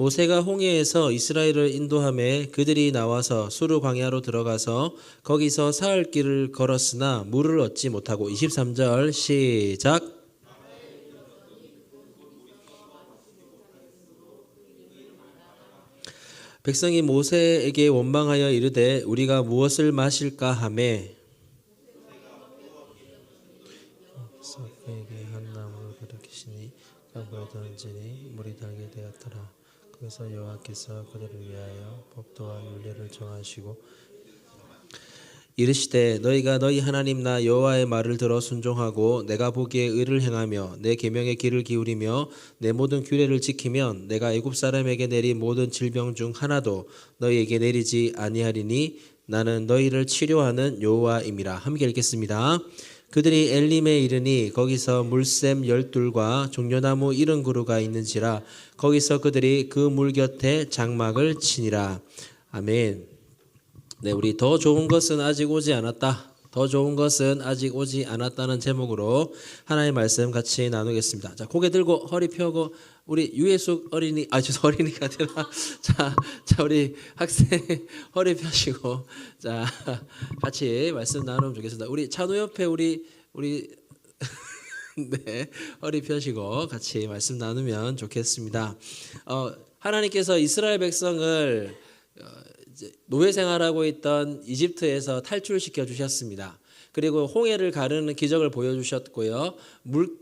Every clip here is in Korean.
모세가 홍해에서 이스라엘을 인도하매 그들이 나와서 수르 광야로 들어가서 거기서 사흘 길을 걸었으나 물을 얻지 못하고 23절 시작. 백성이 모세에게 원망하여 이르되 우리가 무엇을 마실까 하매 그에게 한 나무를 가르치시니 강보에 던지니 물이 달게 되었더라. 거기서 여호와께서 그들을 위하여 법도와 율례를 정하시고 이르시되 너희가 너희 하나님 나 여호와의 말을 들어 순종하고 내가 보기에 의를 행하며 내 계명의 귀를 기울이며 내 모든 규례를 지키면 내가 애굽 사람에게 내린 모든 질병 중 하나도 너희에게 내리지 아니하리니 나는 너희를 치료하는 여호와임이라. 함께 읽겠습니다. 그들이 엘림에 이르니 거기서 물샘 12과 종려나무 70그루가 있는지라 거기서 그들이 그 물 곁에 장막을 치니라. 아멘. 네, 우리 더 좋은 것은 아직 오지 않았다. 더 좋은 것은 아직 오지 않았다는 제목으로 하나님의 말씀 같이 나누겠습니다. 자, 고개 들고 허리 펴고 우리 유예숙 어린이, 어린이가 아니라 자, 우리 학생 허리 펴시고 자, 같이 말씀 나누면 좋겠습니다. 우리 찬우 옆에 우리 네, 허리 펴시고 같이 말씀 나누면 좋겠습니다. 하나님께서 이스라엘 백성을 노예 생활하고 있던 이집트에서 탈출시켜 주셨습니다. 그리고 홍해를 가르는 기적을 보여주셨고요.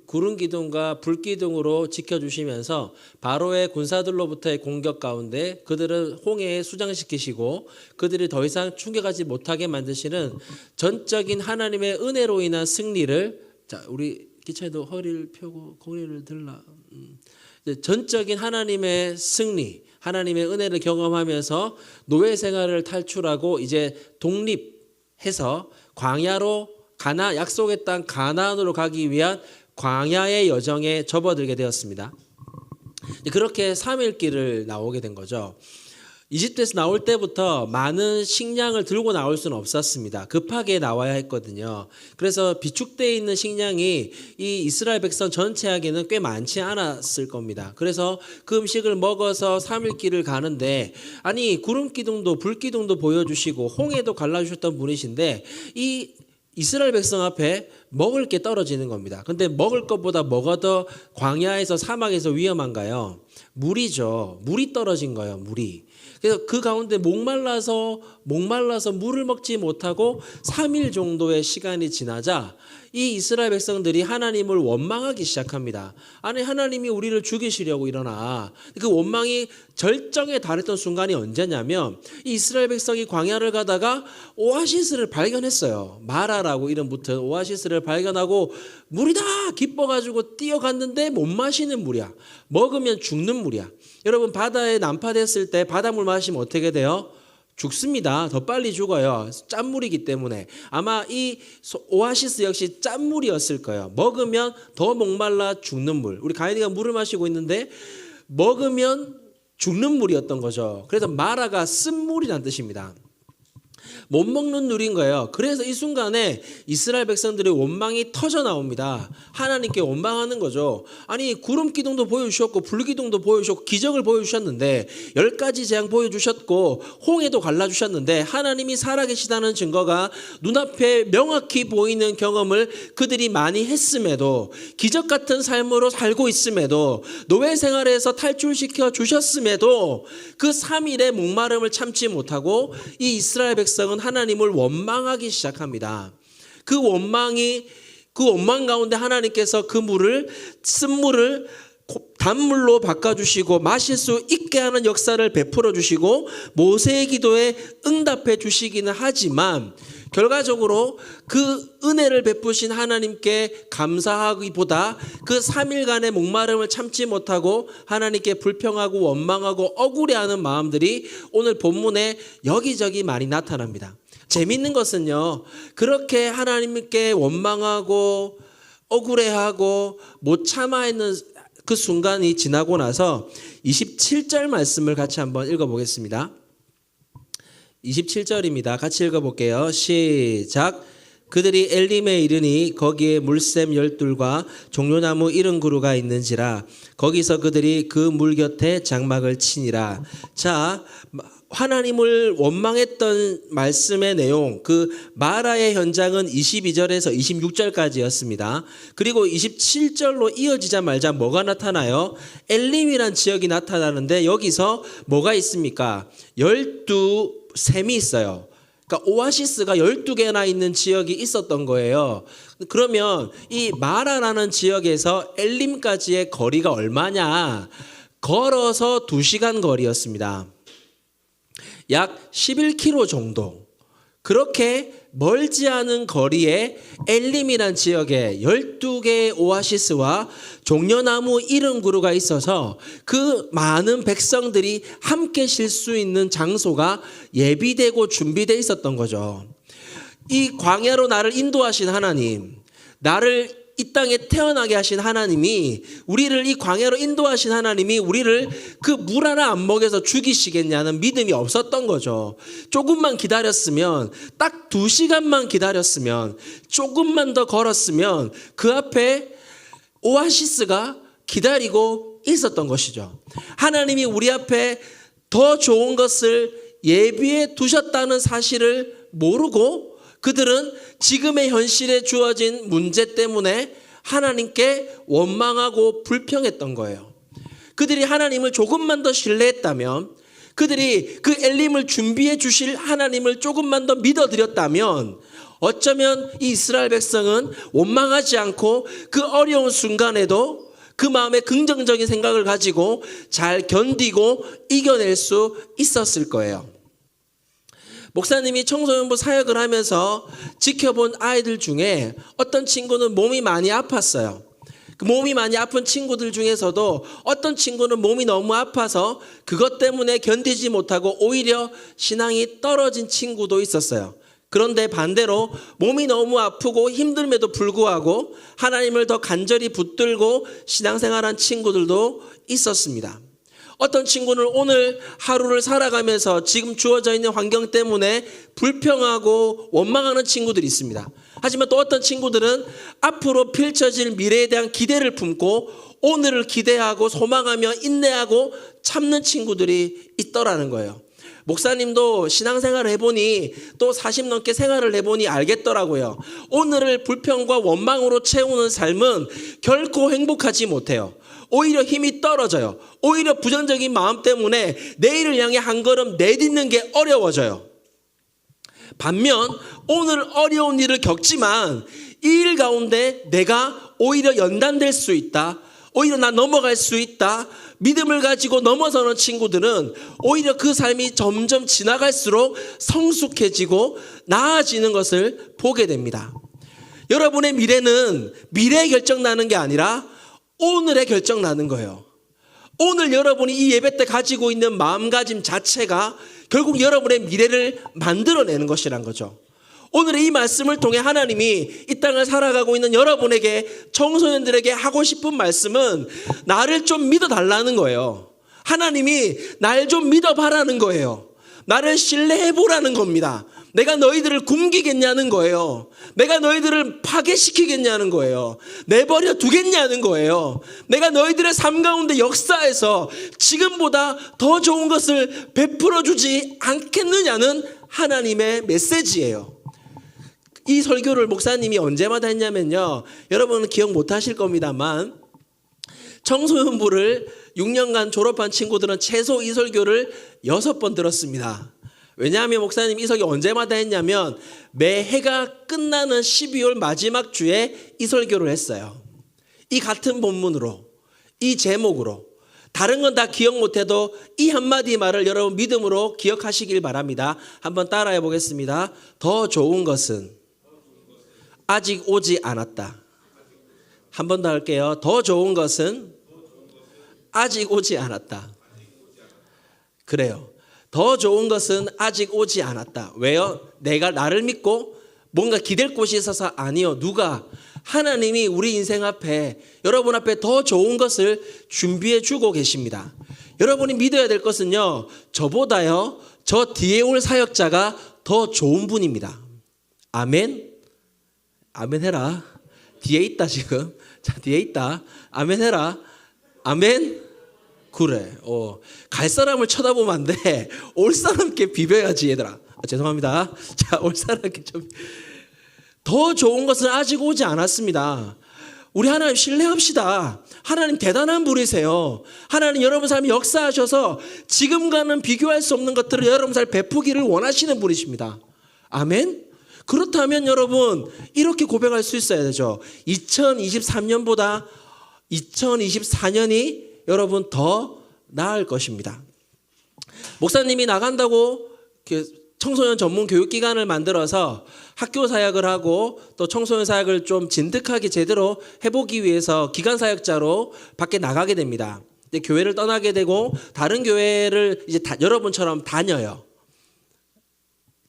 구름 기둥과 불 기둥으로 지켜주시면서 바로의 군사들로부터의 공격 가운데 그들을 홍해에 수장시키시고 그들이 더 이상 충격하지 못하게 만드시는 전적인 하나님의 은혜로 인한 승리를, 자, 우리 기차에도 허리를 펴고 고개를 들라. 전적인 하나님의 승리, 하나님의 은혜를 경험하면서 노예 생활을 탈출하고 이제 독립해서 광야로 약속의 땅 가나안으로 가기 위한 광야의 여정에 접어들게 되었습니다. 그렇게 3일 길을 나오게 된 거죠. 이집트에서 나올 때부터 많은 식량을 들고 나올 수는 없었습니다. 급하게 나와야 했거든요. 그래서 비축되어 있는 식량이 이 이스라엘 백성 전체에게는 꽤 많지 않았을 겁니다. 그래서 그 음식을 먹어서 3일 길을 가는데, 아니 구름 기둥도 불 기둥도 보여주시고 홍해도 갈라주셨던 분이신데 이 이스라엘 백성 앞에 먹을 게 떨어지는 겁니다. 근데 먹을 것보다 뭐가 더 광야에서 사막에서 위험한가요? 물이죠. 물이 떨어진 거예요. 물이. 그래서 그 가운데 목말라서 물을 먹지 못하고 3일 정도의 시간이 지나자 이 이스라엘 백성들이 하나님을 원망하기 시작합니다. 아니 하나님이 우리를 죽이시려고 일어나. 그 원망이 절정에 달했던 순간이 언제냐면 이 이스라엘 백성이 광야를 가다가 오아시스를 발견했어요. 마라라고 이름 붙은 오아시스를 발견하고 물이다 기뻐가지고 뛰어갔는데 못 마시는 물이야. 먹으면 죽는 물이야. 여러분 바다에 난파됐을 때 바닷물 마시면 어떻게 돼요? 죽습니다. 더 빨리 죽어요. 짠물이기 때문에. 아마 이 오아시스 역시 짠물이었을 거예요. 먹으면 더 목말라 죽는 물. 우리 가인이가 물을 마시고 있는데 먹으면 죽는 물이었던 거죠. 그래서 마라가 쓴물이라는 뜻입니다. 못 먹는 물인 거예요. 그래서 이 순간에 이스라엘 백성들의 원망이 터져 나옵니다. 하나님께 원망하는 거죠. 아니 구름 기둥도 보여주셨고 불 기둥도 보여주셨고 기적을 보여주셨는데 10가지 재앙 보여주셨고 홍해도 갈라주셨는데 하나님이 살아계시다는 증거가 눈앞에 명확히 보이는 경험을 그들이 많이 했음에도 기적 같은 삶으로 살고 있음에도 노예 생활에서 탈출시켜 주셨음에도 그 3일의 목마름을 참지 못하고 이 이스라엘 백성은 하나님을 원망하기 시작합니다. 그 원망 가운데 하나님께서 그 쓴물을 단물로 바꿔주시고 마실 수 있게 하는 역사를 베풀어 주시고 모세의 기도에 응답해 주시기는 하지만 결과적으로 그 은혜를 베푸신 하나님께 감사하기보다 그 3일간의 목마름을 참지 못하고 하나님께 불평하고 원망하고 억울해하는 마음들이 오늘 본문에 여기저기 많이 나타납니다. 재밌는 것은요, 그렇게 하나님께 원망하고 억울해하고 못 참아있는 그 순간이 지나고 나서 27절 말씀을 같이 한번 읽어보겠습니다. 27절입니다. 같이 읽어볼게요. 시작. 그들이 엘림에 이르니 거기에 물샘 12과 종려나무 70그루가 있는지라 거기서 그들이 그 물 곁에 장막을 치니라. 자, 하나님을 원망했던 말씀의 내용, 그 마라의 현장은 22절에서 26절까지였습니다. 그리고 27절로 이어지자 말자 뭐가 나타나요? 엘림이란 지역이 나타나는데 여기서 뭐가 있습니까? 12샘이 있어요. 그러니까 오아시스가 12개나 있는 지역이 있었던 거예요. 그러면 이 마라라는 지역에서 엘림까지의 거리가 얼마냐? 걸어서 2시간 거리였습니다. 약 11km 정도. 그렇게 멀지 않은 거리에 엘림이란 지역에 12개의 오아시스와 종려나무 70그루가 있어서 그 많은 백성들이 함께 쉴 수 있는 장소가 예비되고 준비되어 있었던 거죠. 이 광야로 나를 인도하신 하나님, 나를 이 땅에 태어나게 하신 하나님이, 우리를 이 광야로 인도하신 하나님이 우리를 그 물 하나 안 먹여서 죽이시겠냐는 믿음이 없었던 거죠. 조금만 기다렸으면, 딱 2시간만 기다렸으면, 조금만 더 걸었으면 그 앞에 오아시스가 기다리고 있었던 것이죠. 하나님이 우리 앞에 더 좋은 것을 예비해 두셨다는 사실을 모르고 그들은 지금의 현실에 주어진 문제 때문에 하나님께 원망하고 불평했던 거예요. 그들이 하나님을 조금만 더 신뢰했다면, 그들이 그 엘림을 준비해 주실 하나님을 조금만 더 믿어드렸다면 어쩌면 이 이스라엘 백성은 원망하지 않고 그 어려운 순간에도 그 마음에 긍정적인 생각을 가지고 잘 견디고 이겨낼 수 있었을 거예요. 목사님이 청소년부 사역을 하면서 지켜본 아이들 중에 어떤 친구는 몸이 많이 아팠어요. 그 몸이 많이 아픈 친구들 중에서도 어떤 친구는 몸이 너무 아파서 그것 때문에 견디지 못하고 오히려 신앙이 떨어진 친구도 있었어요. 그런데 반대로 몸이 너무 아프고 힘듦에도 불구하고 하나님을 더 간절히 붙들고 신앙생활한 친구들도 있었습니다. 어떤 친구는 오늘 하루를 살아가면서 지금 주어져 있는 환경 때문에 불평하고 원망하는 친구들이 있습니다. 하지만 또 어떤 친구들은 앞으로 펼쳐질 미래에 대한 기대를 품고 오늘을 기대하고 소망하며 인내하고 참는 친구들이 있더라는 거예요. 목사님도 신앙생활을 해보니 또 40 넘게 생활을 해보니 알겠더라고요. 오늘을 불평과 원망으로 채우는 삶은 결코 행복하지 못해요. 오히려 힘이 떨어져요. 오히려 부정적인 마음 때문에 내일을 향해 한 걸음 내딛는 게 어려워져요. 반면 오늘 어려운 일을 겪지만 이 일 가운데 내가 오히려 연단될 수 있다. 오히려 나 넘어갈 수 있다. 믿음을 가지고 넘어서는 친구들은 오히려 그 삶이 점점 지나갈수록 성숙해지고 나아지는 것을 보게 됩니다. 여러분의 미래는 미래에 결정나는 게 아니라 오늘에 결정나는 거예요. 오늘 여러분이 이 예배 때 가지고 있는 마음가짐 자체가 결국 여러분의 미래를 만들어내는 것이란 거죠. 오늘의 이 말씀을 통해 하나님이 이 땅을 살아가고 있는 여러분에게, 청소년들에게 하고 싶은 말씀은 나를 좀 믿어달라는 거예요. 하나님이 날 좀 믿어봐라는 거예요. 나를 신뢰해보라는 겁니다. 내가 너희들을 굶기겠냐는 거예요. 내가 너희들을 파괴시키겠냐는 거예요. 내버려 두겠냐는 거예요. 내가 너희들의 삶 가운데 역사에서 지금보다 더 좋은 것을 베풀어 주지 않겠느냐는 하나님의 메시지예요. 이 설교를 목사님이 언제마다 했냐면요, 여러분은 기억 못 하실 겁니다만 청소년부를 6년간 졸업한 친구들은 최소 이 설교를 6번 들었습니다. 왜냐하면 목사님 이 설교 언제마다 했냐면 매해가 끝나는 12월 마지막 주에 이 설교를 했어요. 이 같은 본문으로, 이 제목으로. 다른 건 다 기억 못해도 이 한마디 말을 여러분 믿음으로 기억하시길 바랍니다. 한번 따라해 보겠습니다. 더 좋은 것은 아직 오지 않았다. 한 번 더 할게요. 더 좋은 것은 아직 오지 않았다. 그래요. 더 좋은 것은 아직 오지 않았다. 왜요? 내가 나를 믿고 뭔가 기댈 곳이 있어서 아니요. 누가? 하나님이 우리 인생 앞에, 여러분 앞에 더 좋은 것을 준비해 주고 계십니다. 여러분이 믿어야 될 것은요, 저보다요, 저 뒤에 올 사역자가 더 좋은 분입니다. 아멘? 아멘 해라. 뒤에 있다 지금. 자, 뒤에 있다. 아멘 해라. 아멘. 그래. 갈 사람을 쳐다보면 안 돼. 올 사람께 비벼야지 얘들아. 죄송합니다. 자, 올 사람께 좀. 더 좋은 것은 아직 오지 않았습니다. 우리 하나님 신뢰합시다. 하나님 대단한 분이세요. 하나님 여러분 삶에 역사하셔서 지금과는 비교할 수 없는 것들을 여러분 삶에 베푸기를 원하시는 분이십니다. 아멘. 그렇다면 여러분 이렇게 고백할 수 있어야 되죠. 2023년보다 2024년이 여러분 더 나을 것입니다. 목사님이 나간다고 청소년 전문 교육기관을 만들어서 학교 사역을 하고 또 청소년 사역을 좀 진득하게 제대로 해보기 위해서 기관 사역자로 밖에 나가게 됩니다. 근데 교회를 떠나게 되고 다른 교회를 이제 여러분처럼 다녀요.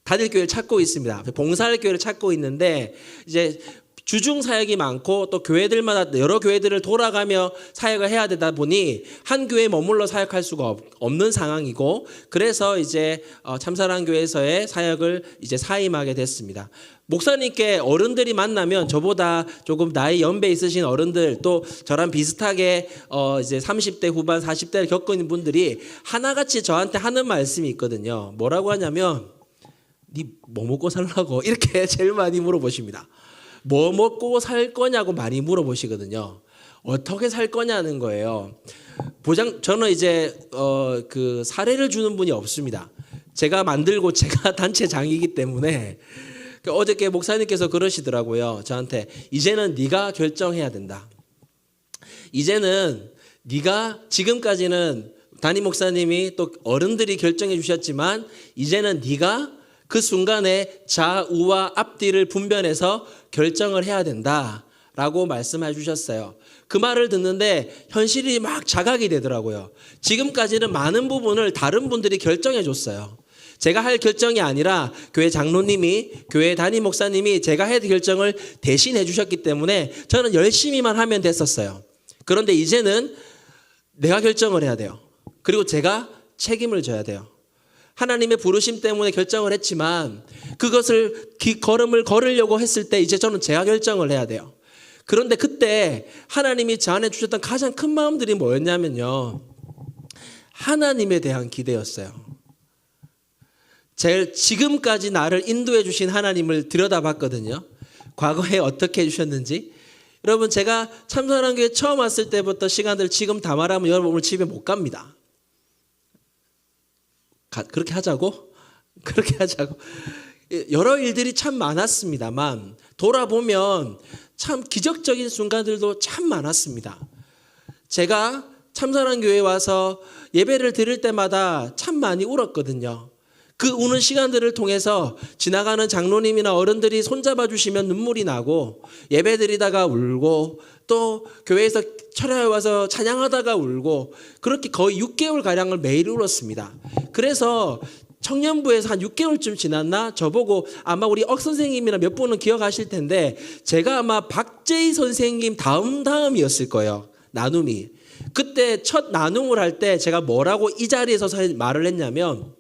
다닐 교회를 찾고 있습니다. 봉사할 교회를 찾고 있는데 이제 주중 사역이 많고 또 교회들마다 여러 교회들을 돌아가며 사역을 해야 되다 보니 한 교회에 머물러 사역할 수가 없는 상황이고 그래서 이제 참사랑 교회에서의 사역을 이제 사임하게 됐습니다. 목사님께 어른들이 만나면 저보다 조금 나이 연배 있으신 어른들 또 저랑 비슷하게 이제 30대 후반 40대를 겪고 있는 분들이 하나같이 저한테 하는 말씀이 있거든요. 뭐라고 하냐면 니 뭐 먹고 살라고 이렇게 제일 많이 물어보십니다. 뭐 먹고 살 거냐고 많이 물어보시거든요. 어떻게 살 거냐는 거예요. 저는 이제 그 사례를 주는 분이 없습니다. 제가 만들고 제가 단체장이기 때문에 어저께 목사님께서 그러시더라고요. 저한테 이제는 네가 결정해야 된다. 이제는 네가 지금까지는 담임 목사님이 또 어른들이 결정해 주셨지만 이제는 네가 그 순간에 좌우와 앞뒤를 분별해서 결정을 해야 된다라고 말씀해 주셨어요. 그 말을 듣는데 현실이 막 자각이 되더라고요. 지금까지는 많은 부분을 다른 분들이 결정해 줬어요. 제가 할 결정이 아니라 교회 장로님이 교회 담임 목사님이 제가 해야 될 결정을 대신해 주셨기 때문에 저는 열심히만 하면 됐었어요. 그런데 이제는 내가 결정을 해야 돼요. 그리고 제가 책임을 져야 돼요. 하나님의 부르심 때문에 결정을 했지만 그것을 걸음을 걸으려고 했을 때 이제 저는 제가 결정을 해야 돼요. 그런데 그때 하나님이 저 안에 주셨던 가장 큰 마음들이 뭐였냐면요. 하나님에 대한 기대였어요. 지금까지 나를 인도해 주신 하나님을 들여다봤거든요. 과거에 어떻게 해주셨는지. 여러분 제가 참사랑교회 처음 왔을 때부터 시간들 지금 다 말하면 여러분 오늘 집에 못 갑니다. 그렇게 하자고? 그렇게 하자고. 여러 일들이 참 많았습니다만 돌아보면 참 기적적인 순간들도 참 많았습니다. 제가 참사랑 교회에 와서 예배를 드릴 때마다 참 많이 울었거든요. 그 우는 시간들을 통해서 지나가는 장로님이나 어른들이 손잡아 주시면 눈물이 나고 예배 드리다가 울고 또 교회에서 철야에 와서 찬양하다가 울고 그렇게 거의 6개월가량을 매일 울었습니다. 그래서 청년부에서 한 6개월쯤 지났나 저보고 아마 우리 억 선생님이나 몇 분은 기억하실 텐데 제가 아마 박재희 선생님 다음이었을 거예요. 나눔이. 그때 첫 나눔을 할 때 제가 뭐라고 이 자리에서 말을 했냐면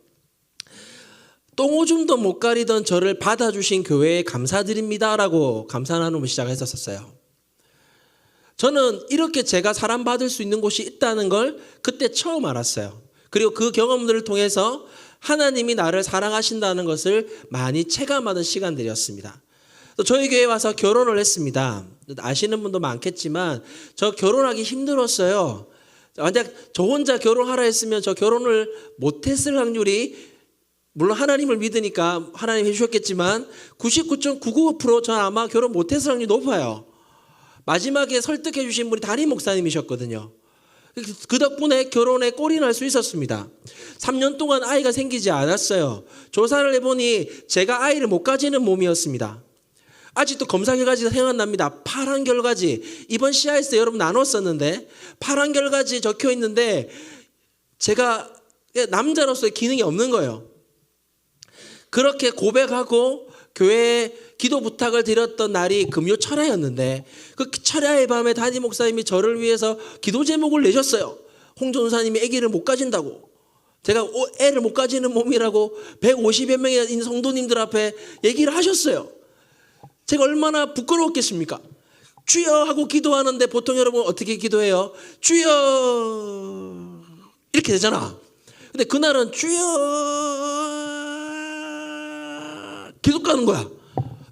똥오줌도 못 가리던 저를 받아주신 교회에 감사드립니다라고 감사 나눔을 시작했었어요. 저는 이렇게 제가 사랑받을 수 있는 곳이 있다는 걸 그때 처음 알았어요. 그리고 그 경험들을 통해서 하나님이 나를 사랑하신다는 것을 많이 체감하는 시간들이었습니다. 또 저희 교회에 와서 결혼을 했습니다. 아시는 분도 많겠지만 저 결혼하기 힘들었어요. 만약 저 혼자 결혼하라 했으면 저 결혼을 못했을 확률이 물론 하나님을 믿으니까 하나님 해주셨겠지만 99.99% 저는 아마 결혼 못했을 확률이 높아요. 마지막에 설득해 주신 분이 담임 목사님이셨거든요. 그 덕분에 결혼에 꼴이 날 수 있었습니다. 3년 동안 아이가 생기지 않았어요. 조사를 해보니 제가 아이를 못 가지는 몸이었습니다. 아직도 검사 결과지가 생각납니다. 파란 결과지. 이번 CIS 여러분 나눴었는데 파란 결과지 적혀 있는데 제가 남자로서의 기능이 없는 거예요. 그렇게 고백하고 교회에 기도 부탁을 드렸던 날이 금요 철야였는데 그 철야의 밤에 담임 목사님이 저를 위해서 기도 제목을 내셨어요. 홍 전사님이 아기를 못 가진다고. 제가 애를 못 가지는 몸이라고 150여 명의 성도님들 앞에 얘기를 하셨어요. 제가 얼마나 부끄러웠겠습니까? 주여 하고 기도하는데 보통 여러분 어떻게 기도해요? 주여 이렇게 되잖아. 근데 그날은 주여 기도 가는 거야.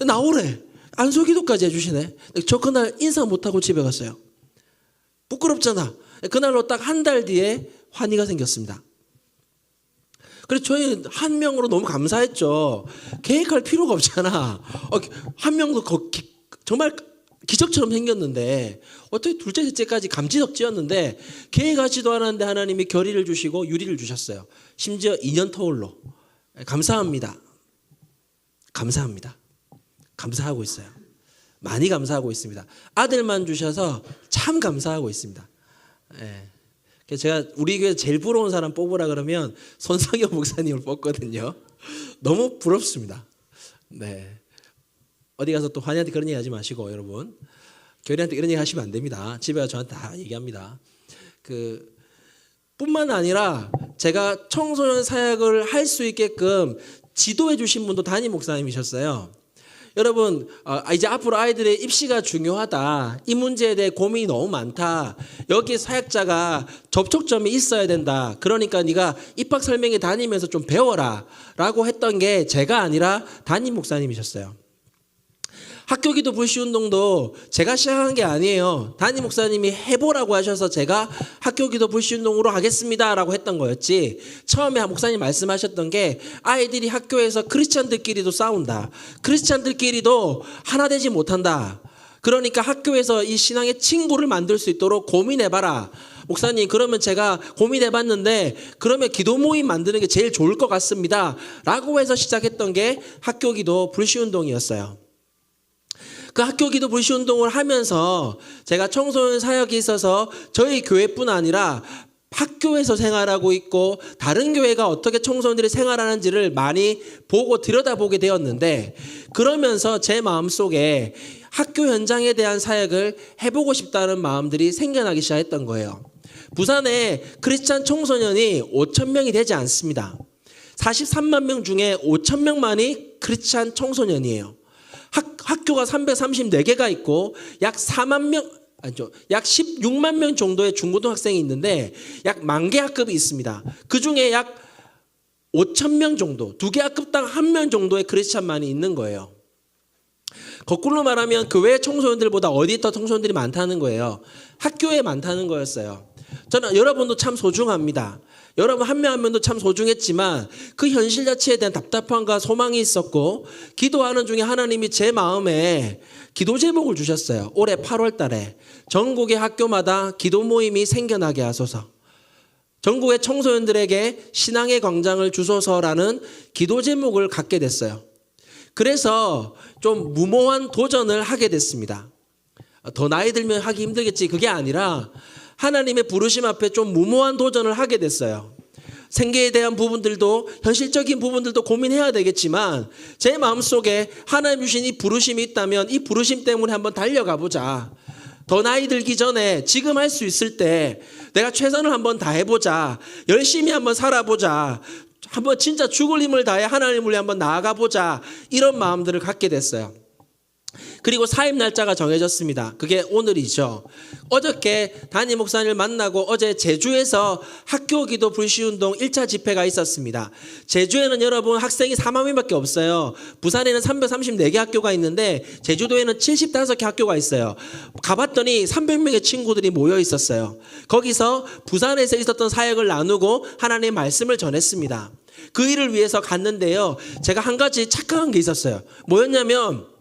나오래. 안수 기도까지 해주시네. 저 그날 인사 못하고 집에 갔어요. 부끄럽잖아. 그날로 딱 한 달 뒤에 환희가 생겼습니다. 그래서 저희 한 명으로 너무 감사했죠. 계획할 필요가 없잖아. 한 명도 정말 기적처럼 생겼는데 어떻게 둘째 셋째까지 감지덕지였는데 계획하지도 않았는데 하나님이 결의를 주시고 유리를 주셨어요. 심지어 2년 터울로. 감사합니다. 감사합니다. 감사하고 있어요. 많이 감사하고 있습니다. 아들만 주셔서 참 감사하고 있습니다. 예. 그래서 제가 우리 교회 제일 부러운 사람 뽑으라 그러면 손석영 목사님을 뽑거든요. 너무 부럽습니다. 네. 어디 가서 또 환희한테 그런 얘기 하지 마시고 여러분. 교회한테 이런 얘기 하시면 안 됩니다. 집에 가서 저한테 다 얘기합니다. 뿐만 아니라 제가 청소년 사역을 할 수 있게끔 지도해 주신 분도 담임 목사님이셨어요. 여러분 이제 앞으로 아이들의 입시가 중요하다. 이 문제에 대해 고민이 너무 많다. 여기 사역자가 접촉점이 있어야 된다. 그러니까 네가 입학 설명회 다니면서 좀 배워라 라고 했던 게 제가 아니라 담임 목사님이셨어요. 학교기도 불시운동도 제가 시작한 게 아니에요. 담임 목사님이 해보라고 하셔서 제가 학교기도 불시운동으로 하겠습니다 라고 했던 거였지. 처음에 목사님 말씀하셨던 게 아이들이 학교에서 크리스찬들끼리도 싸운다. 크리스찬들끼리도 하나 되지 못한다. 그러니까 학교에서 이 신앙의 친구를 만들 수 있도록 고민해봐라. 목사님 그러면 제가 고민해봤는데 그러면 기도 모임 만드는 게 제일 좋을 것 같습니다 라고 해서 시작했던 게 학교기도 불시운동이었어요. 그 학교기도 불시운동을 하면서 제가 청소년 사역이 있어서 저희 교회뿐 아니라 학교에서 생활하고 있고 다른 교회가 어떻게 청소년들이 생활하는지를 많이 보고 들여다보게 되었는데 그러면서 제 마음속에 학교 현장에 대한 사역을 해보고 싶다는 마음들이 생겨나기 시작했던 거예요. 부산에 크리스찬 청소년이 5천 명이 되지 않습니다. 43만 명 중에 5천 명만이 크리스찬 청소년이에요. 학교가 334개가 있고 약 16만 명 정도의 중고등학생이 있는데 약 10,000개 학급이 있습니다. 그 중에 약 5천 명 정도, 2개 학급당 1명 정도의 크리스찬만이 있는 거예요. 거꾸로 말하면 교회 청소년들보다 어디 더 청소년들이 많다는 거예요. 학교에 많다는 거였어요. 저는 여러분도 참 소중합니다. 여러분 한 명 한 명도 참 소중했지만 그 현실 자체에 대한 답답함과 소망이 있었고 기도하는 중에 하나님이 제 마음에 기도 제목을 주셨어요. 올해 8월 달에 전국의 학교마다 기도 모임이 생겨나게 하소서. 전국의 청소년들에게 신앙의 광장을 주소서라는 기도 제목을 갖게 됐어요. 그래서 좀 무모한 도전을 하게 됐습니다. 더 나이 들면 하기 힘들겠지 그게 아니라 하나님의 부르심 앞에 좀 무모한 도전을 하게 됐어요. 생계에 대한 부분들도 현실적인 부분들도 고민해야 되겠지만 제 마음속에 하나님 주신 이 부르심이 있다면 이 부르심 때문에 한번 달려가 보자. 더 나이 들기 전에 지금 할 수 있을 때 내가 최선을 한번 다해보자. 열심히 한번 살아보자. 한번 진짜 죽을 힘을 다해 하나님을 위해 한번 나아가 보자. 이런 마음들을 갖게 됐어요. 그리고 사임 날짜가 정해졌습니다. 그게 오늘이죠. 어저께 담임 목사님을 만나고 어제 제주에서 학교기도 불시운동 1차 집회가 있었습니다. 제주에는 여러분 학생이 4만 명밖에 없어요. 부산에는 334개 학교가 있는데 제주도에는 75개 학교가 있어요. 가봤더니 300명의 친구들이 모여 있었어요. 거기서 부산에서 있었던 사역을 나누고 하나님의 말씀을 전했습니다. 그 일을 위해서 갔는데요. 제가 한 가지 착각한 게 있었어요. 뭐였냐면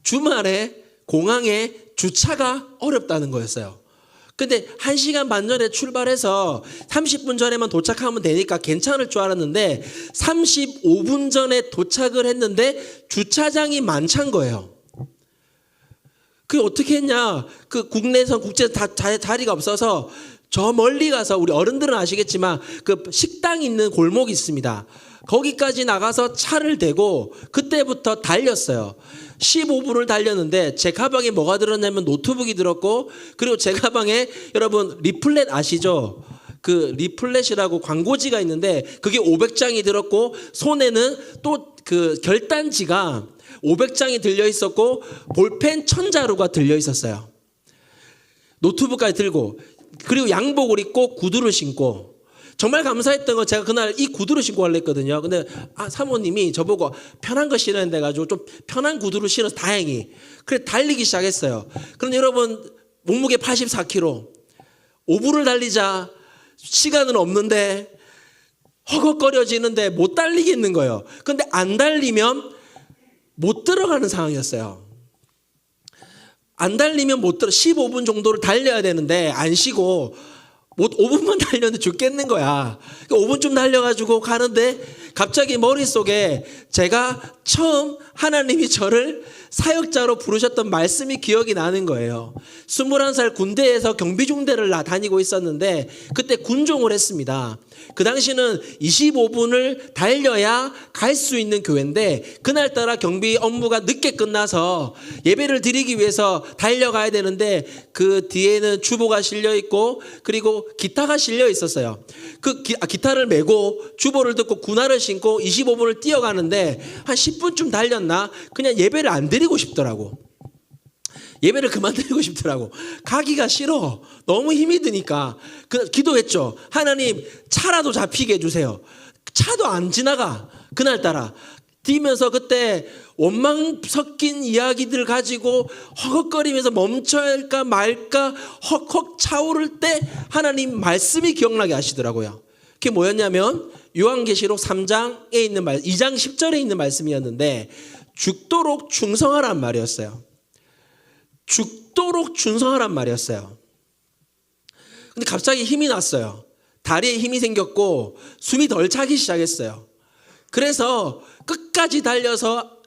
주말에 공항에 주차가 어렵다는 거였어요. 근데 1시간 반 전에 출발해서 30분 전에만 도착하면 되니까 괜찮을 줄 알았는데 35분 전에 도착을 했는데 주차장이 만찬 거예요. 그게 어떻게 했냐? 그 국내선 국제 자리가 없어서 저 멀리 가서 우리 어른들은 아시겠지만 그 식당 있는 골목이 있습니다. 거기까지 나가서 차를 대고 그때부터 달렸어요. 15분을 달렸는데 제 가방에 뭐가 들었냐면 노트북이 들었고 그리고 제 가방에 여러분 리플렛 아시죠? 그 리플렛이라고 광고지가 있는데 그게 500장이 들었고 손에는 또 그 결단지가 500장이 들려 있었고 볼펜 1000자루가 들려 있었어요. 노트북까지 들고, 그리고 양복을 입고 구두를 신고. 정말 감사했던 건 제가 그날 이 구두를 신고 가려 했거든요. 근데 사모님이 저보고 편한 거 신어야 돼가지고 좀 편한 구두를 신어서 다행히. 그래 달리기 시작했어요. 그런데 여러분 몸무게 84kg, 5분을 달리자 시간은 없는데 허걱거려지는데 못 달리겠는 거예요. 그런데 안 달리면 못 들어가는 상황이었어요. 안 달리면 못 들어. 15분 정도를 달려야 되는데 안 쉬고 5분만 달렸는데 죽겠는 거야. 5분쯤 달려가지고 가는데 갑자기 머릿속에 제가 처음 하나님이 저를 사역자로 부르셨던 말씀이 기억이 나는 거예요. 21살 군대에서 경비중대를 다니고 있었는데 그때 군종을 했습니다. 그 당시는 25분을 달려야 갈 수 있는 교회인데 그날따라 경비 업무가 늦게 끝나서 예배를 드리기 위해서 달려가야 되는데 그 뒤에는 주보가 실려 있고 그리고 기타가 실려 있었어요. 그 기타를 메고 주보를 듣고 군화를 신고 25분을 뛰어가는데 한 10분쯤 달렸나 그냥 예배를 안 드리고 싶더라고. 예배를 그만 드리고 싶더라고. 가기가 싫어. 너무 힘이 드니까. 기도했죠. 하나님 차라도 잡히게 해주세요. 차도 안 지나가. 그날따라. 뛰면서 그때 원망 섞인 이야기들 가지고 허걱거리면서 멈춰야 할까 말까 헉헉 차오를 때 하나님 말씀이 기억나게 하시더라고요. 그게 뭐였냐면 요한계시록 3장에 있는 2장 10절에 있는 말씀이었는데 죽도록 충성하란 말이었어요. 죽도록 충성하란 말이었어요. 근데 갑자기 힘이 났어요. 다리에 힘이 생겼고 숨이 덜 차기 시작했어요. 그래서 끝까지 달려서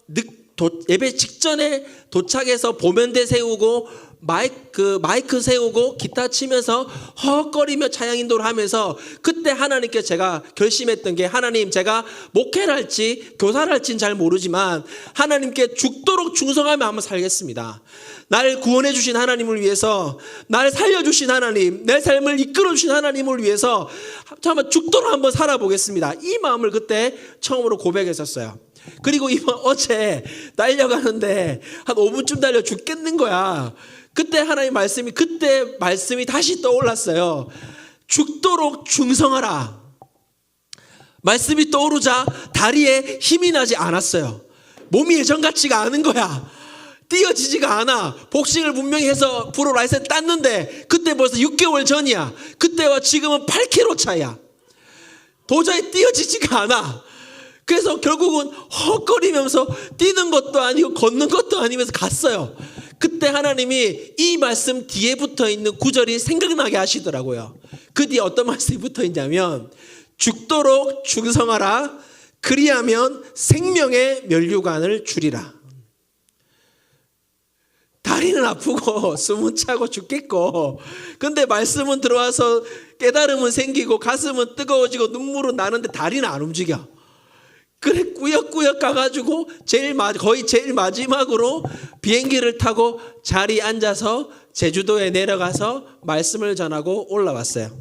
예배 직전에 도착해서 보면대 세우고 마이크 세우고 기타 치면서 허걱거리며 찬양 인도를 하면서 그때 하나님께 제가 결심했던 게 하나님 제가 목회를 할지 교사를 할지는 잘 모르지만 하나님께 죽도록 충성하며 한번 살겠습니다. 나를 구원해 주신 하나님을 위해서 나를 살려주신 하나님 내 삶을 이끌어 주신 하나님을 위해서 한번 죽도록 한번 살아보겠습니다. 이 마음을 그때 처음으로 고백했었어요. 그리고 어제 달려가는데 한 5분쯤 달려 죽겠는 거야. 그때 하나님 말씀이 다시 떠올랐어요. 죽도록 충성하라. 말씀이 떠오르자 다리에 힘이 나지 않았어요. 몸이 예전 같지가 않은 거야. 뛰어지지가 않아. 복싱을 분명히 해서 프로 라이센스 땄는데 그때 벌써 6개월 전이야. 그때와 지금은 8kg 차이야. 도저히 뛰어지지가 않아. 그래서 결국은 헛거리면서 뛰는 것도 아니고 걷는 것도 아니면서 갔어요. 그때 하나님이 이 말씀 뒤에 붙어 있는 구절이 생각나게 하시더라고요. 그 뒤에 어떤 말씀이 붙어 있냐면 죽도록 충성하라. 그리하면 생명의 면류관을 주리라. 다리는 아프고 숨은 차고 죽겠고 근데 말씀은 들어와서 깨달음은 생기고 가슴은 뜨거워지고 눈물은 나는데 다리는 안 움직여. 그래 꾸역꾸역 가가지고 거의 제일 마지막으로 비행기를 타고 자리에 앉아서 제주도에 내려가서 말씀을 전하고 올라왔어요.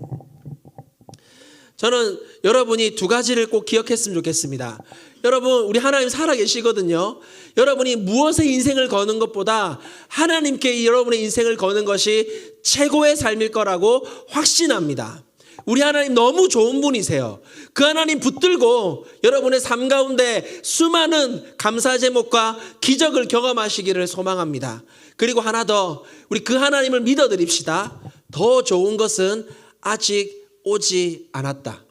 저는 여러분이 두 가지를 꼭 기억했으면 좋겠습니다. 여러분 우리 하나님 살아계시거든요. 여러분이 무엇에 인생을 거는 것보다 하나님께 여러분의 인생을 거는 것이 최고의 삶일 거라고 확신합니다. 우리 하나님 너무 좋은 분이세요. 그 하나님 붙들고 여러분의 삶 가운데 수많은 감사 제목과 기적을 경험하시기를 소망합니다. 그리고 하나 더 우리 그 하나님을 믿어드립시다. 더 좋은 것은 아직 오지 않았다.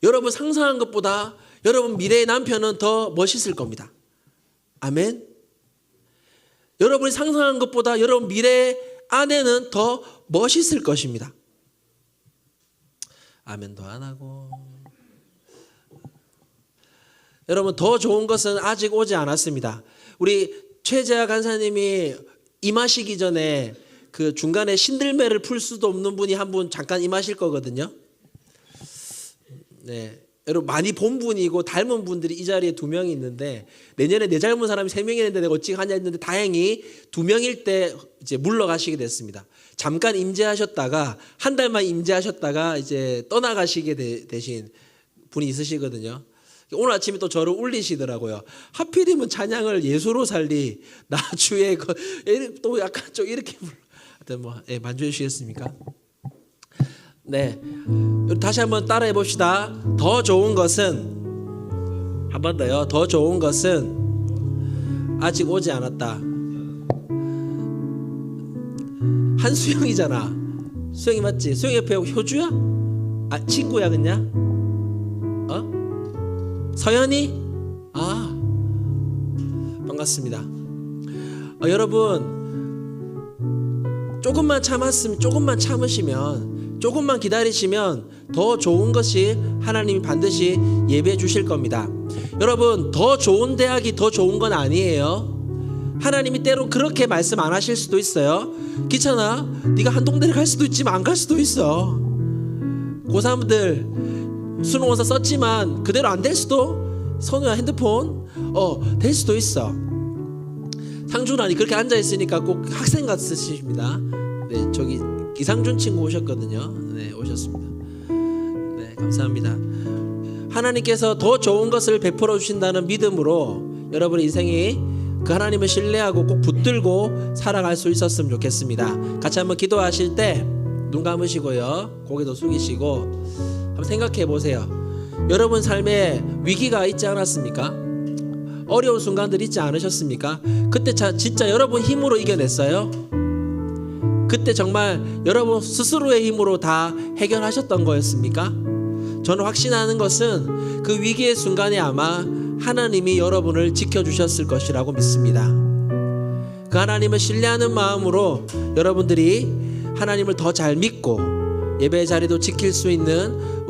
여러분 상상한 것보다 여러분 미래의 남편은 더 멋있을 겁니다. 아멘. 여러분이 상상한 것보다 여러분 미래의 아내는 더 멋있을 것입니다. 아멘도 안 하고. 여러분 더 좋은 것은 아직 오지 않았습니다. 우리 최재하 간사님이 임하시기 전에 그 중간에 신들매를 풀 수도 없는 분이 한 분 잠깐 임하실 거거든요. 네, 여러분 많이 본 분이고 닮은 분들이 이 자리에 2명이 있는데 내년에 내 닮은 사람이 3명이 있는데 내가 어찌 하냐 했는데 다행히 2명일 때 이제 물러가시게 됐습니다. 잠깐 임재하셨다가 한 달만 임재하셨다가 이제 떠나가시게 되신 분이 있으시거든요. 오늘 아침에 또 저를 울리시더라고요. 하필이면 찬양을 예수로 살리 나 주의 또 약간 좀 이렇게 하여튼 뭐 만족해 주시겠습니까? 네, 다시 한번 따라해 봅시다. 더 좋은 것은 한 번 더요. 더 좋은 것은 아직 오지 않았다. 한수영이잖아. 수영이 맞지? 수영이 옆에 효주야? 아 친구야 그냥? 서연이? 아 반갑습니다. 여러분 조금만 참으시면 조금만 기다리시면 더 좋은 것이 하나님이 반드시 예배해 주실 겁니다. 여러분 더 좋은 대학이 더 좋은 건 아니에요. 하나님이 때로 그렇게 말씀 안 하실 수도 있어요. 귀찮아? 네가 한동대를 갈 수도 있지만 안 갈 수도 있어. 고3들 수능원서 썼지만 그대로 안 될 수도, 선우야 핸드폰 될 수도 있어. 상준아니 그렇게 앉아있으니까 꼭 학생 같으십니다. 네, 저기 이상준 친구 오셨거든요. 네, 오셨습니다. 네, 감사합니다. 하나님께서 더 좋은 것을 베풀어 주신다는 믿음으로 여러분의 인생이 그 하나님을 신뢰하고 꼭 붙들고 살아갈 수 있었으면 좋겠습니다. 같이 한번 기도하실 때 눈 감으시고요, 고개도 숙이시고 한번 생각해 보세요. 여러분 삶에 위기가 있지 않았습니까? 어려운 순간들 있지 않으셨습니까? 그때 진짜 여러분 힘으로 이겨냈어요? 그때 정말 여러분 스스로의 힘으로 다 해결하셨던 거였습니까? 저는 확신하는 것은 그 위기의 순간에 아마 하나님이 여러분을 지켜주셨을 것이라고 믿습니다. 그 하나님을 신뢰하는 마음으로 여러분들이 하나님을 더 잘 믿고 예배 자리도 지킬 수 있는 우리